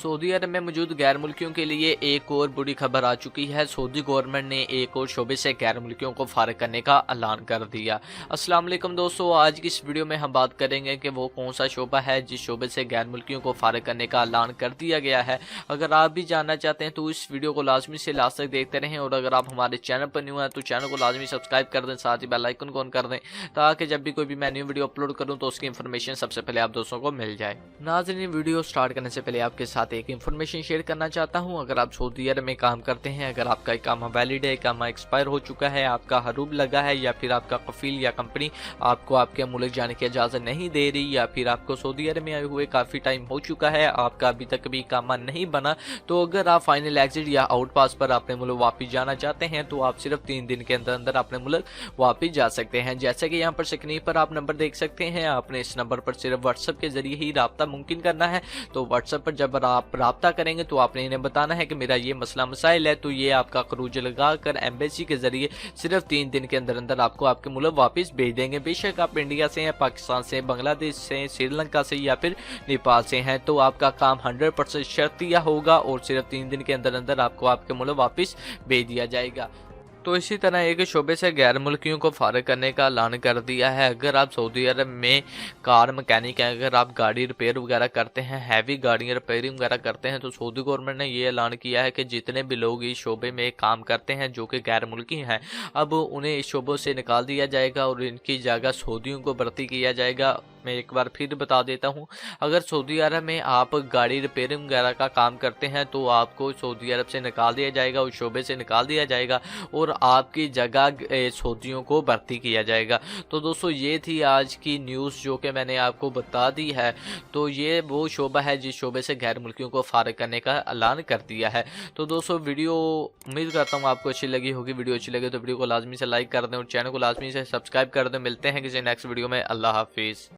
Saudi अरब में मौजूद गैर मुल्कियों के लिए एक और बुरी खबर आ चुकी है। सऊदी गवर्नमेंट ने एक और शोबे से गैर मुल्कियों को फारिग करने का ऐलान कर दिया। अस्सलाम वालेकुम दोस्तों, आज की इस वीडियो में हम बात करेंगे कि वो कौन सा शोबा है जिस शोबे से गैर मुल्कियों को फारिग करने का ऐलान कर दिया गया है। अगर आप भी जानना चाहते हैं तो इस वीडियो को लाजमी से लास्ट तक देखते रहें, और अगर आप हमारे चैनल पर न्यू हैं तो चैनल को लाजमी सब्सक्राइब कर दें, साथ ही बेल आइकन को ऑन कर दें ताकि जब भी कोई भी मैं न्यू वीडियो अपलोड करूं तो उसकी इन्फॉर्मेशन सबसे पहले आप दोस्तों को मिल जाए। नाज़रीन, वीडियो स्टार्ट करने से पहले आपके साथ एक इन्फॉर्मेशन शेयर करना चाहता हूं। अगर आप सऊदी अरब में काम करते हैं, अगर आपका इकामा वैलिड है, इकामा एक्सपायर हो चुका है, आपका हरूब लगा है, या फिर आपका कफील या कंपनी आपको आपके मुल्क जाने की इजाज़त नहीं दे रही, या फिर आपको सऊदी अरब में आए हुए काफ़ी टाइम हो चुका है, आपका अभी तक भी इकामा नहीं बना, तो अगर आप फाइनल एग्जिट या आउट पास पर अपने मुल्क वापस जाना चाहते हैं तो आप सिर्फ 3 दिन के अंदर अंदर अपने मुल्क वापस जा सकते हैं। जैसे कि यहाँ पर स्क्रीन पर आप नंबर देख सकते हैं, आपने इस नंबर पर सिर्फ व्हाट्सएप के जरिए ही राब्ता मुमकिन करना है। तो व्हाट्सएप पर जब आप राब्ता करेंगे तो आपने इन्हें बताना है कि मेरा ये मसला मसाइल है, तो ये आपका खरूज लगा कर एम्बेसी के जरिए सिर्फ 3 दिन के अंदर अंदर आपको आपके मुल्क वापस भेज देंगे। बेशक आप इंडिया से हैं, पाकिस्तान से, बांग्लादेश से, श्रीलंका से या फिर नेपाल से हैं, तो आपका काम 100% शर्तिया होगा और सिर्फ 3 दिन के अंदर अंदर आपको आपके मुल्क वापस भेज दिया जाएगा। तो इसी तरह एक शोबे से गैर मुल्कियों को फारिग करने का ऐलान कर दिया है। अगर आप सऊदी अरब में कार मैकेनिक हैं, अगर आप गाड़ी रिपेयर वगैरह करते हैं, हैवी गाड़ियाँ रिपेयरिंग वगैरह करते हैं, तो सऊदी गवर्नमेंट ने ये ऐलान किया है कि जितने भी लोग इस शोबे में काम करते हैं जो कि गैर मुल्की हैं, अब उन्हें इस शोबों से निकाल दिया जाएगा और इनकी जगह सऊदियों को भर्ती किया जाएगा। मैं एक बार फिर बता देता हूं, अगर सऊदी अरब में आप गाड़ी रिपेयरिंग वगैरह का काम करते हैं तो आपको सऊदी अरब से निकाल दिया जाएगा, उस शोबे से निकाल दिया जाएगा और आपकी जगह सऊदियों को भर्ती किया जाएगा। तो दोस्तों, ये थी आज की न्यूज़ जो कि मैंने आपको बता दी है। तो ये वो शोबा है जिस शोबे से गैर मुल्कियों को फारिग करने का ऐलान कर दिया है। तो दोस्तों, वीडियो उम्मीद करता हूँ आपको अच्छी लगी होगी। वीडियो अच्छी लगे तो वीडियो को लाजमी से लाइक कर दें और चैनल को लाजमी से सब्सक्राइब कर दें। मिलते हैं किसी नेक्स्ट वीडियो में। अल्लाह हाफिज़।